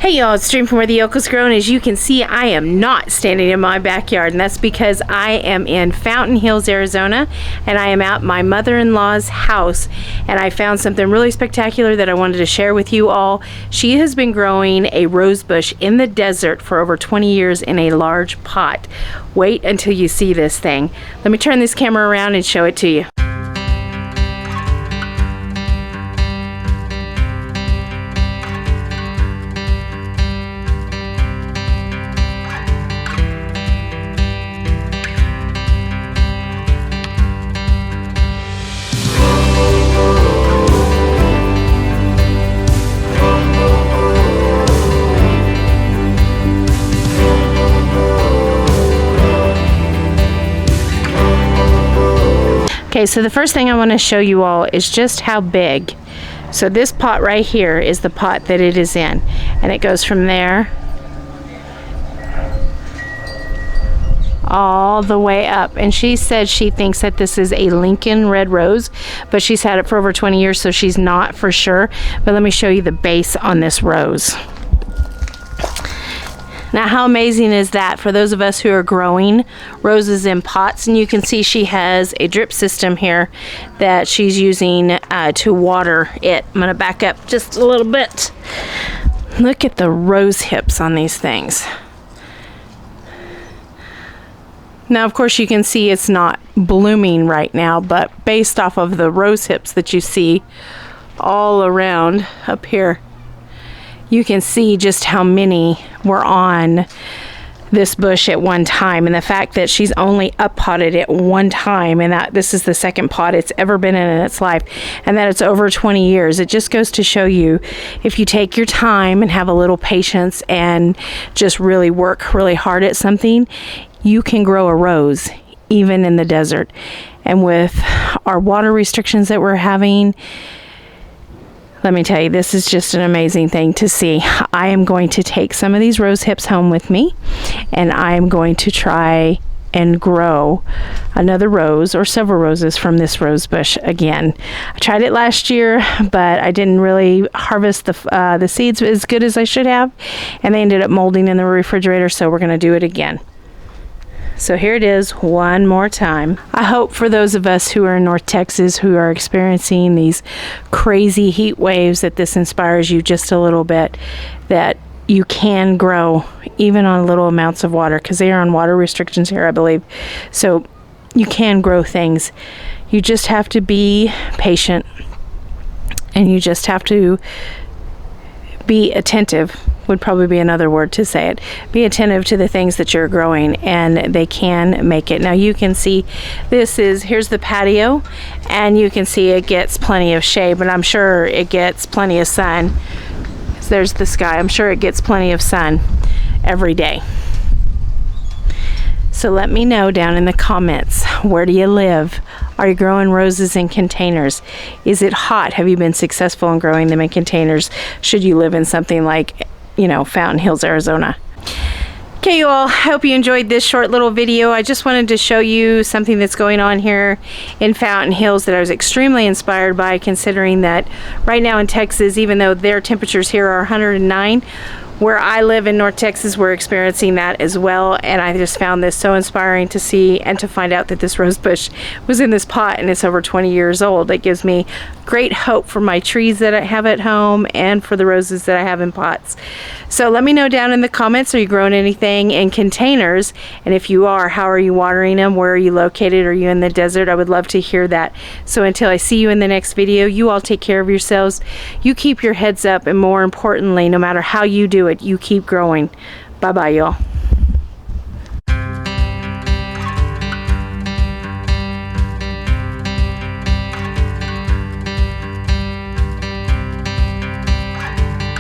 Hey y'all, it's Stream from where the Yoko's grown. As you can see, I am not standing in my backyard, and that's because I am in Fountain Hills, Arizona, and I am at my mother-in-law's house, and I found something really spectacular that I wanted to share with you all. She has been growing a rose bush in the desert for over 20 years in a large pot. Wait until you see this thing. Let me turn this camera around and show it to you. Okay, so the first thing I want to show you all is just how big. So this pot right here is the pot that it is in, and it goes from there all the way up. And she said she thinks that this is a Lincoln red rose, but she's had it for over 20 years, so she's not for sure. But let me show you the base on this rose. Now, how amazing is that for those of us who are growing roses in pots? And you can see she has a drip system here that she's using to water it. I'm going to back up just a little bit. Look at the rose hips on these things. Now, of course, you can see it's not blooming right now, but based off of the rose hips that you see all around up here, you can see just how many were on this bush at one time, and the fact that she's only up-potted it one time, and that this is the second pot it's ever been in its life, and that it's over 20 years. It just goes to show you, if you take your time and have a little patience and just really work really hard at something, you can grow a rose even in the desert. And with our water restrictions that we're having, let me tell you, this is just an amazing thing to see. I am going to take some of these rose hips home with me, and I am going to try and grow another rose or several roses from this rose bush again. I tried it last year, but I didn't really harvest the seeds as good as I should have, and they ended up molding in the refrigerator, so we're going to do it again. So here it is one more time. I hope for those of us who are in North Texas who are experiencing these crazy heat waves that this inspires you just a little bit, that you can grow even on little amounts of water, because they are on water restrictions here, I believe. So you can grow things. You just have to be patient, and you just have to be attentive, would probably be another word to say it. Be attentive to the things that you're growing, and they can make it. Now you can see here's the patio, and you can see it gets plenty of shade, but I'm sure it gets plenty of sun. There's the sky. I'm sure it gets plenty of sun every day. So let me know down in the comments, where do you live? Are you growing roses in containers? Is it hot? Have you been successful in growing them in containers? Should you live in something like, Fountain Hills, Arizona? Okay, you all, I hope you enjoyed this short little video. I just wanted to show you something that's going on here in Fountain Hills that I was extremely inspired by, considering that right now in Texas, even though their temperatures here are 109, where I live in North Texas, we're experiencing that as well. And I just found this so inspiring to see and to find out that this rose bush was in this pot and it's over 20 years old. It gives me great hope for my trees that I have at home and for the roses that I have in pots. So let me know down in the comments, are you growing anything in containers? And if you are, how are you watering them? Where are you located? Are you in the desert? I would love to hear that. So until I see you in the next video, you all take care of yourselves. You keep your heads up, and more importantly, no matter how you do it, you keep growing. Bye-bye, y'all.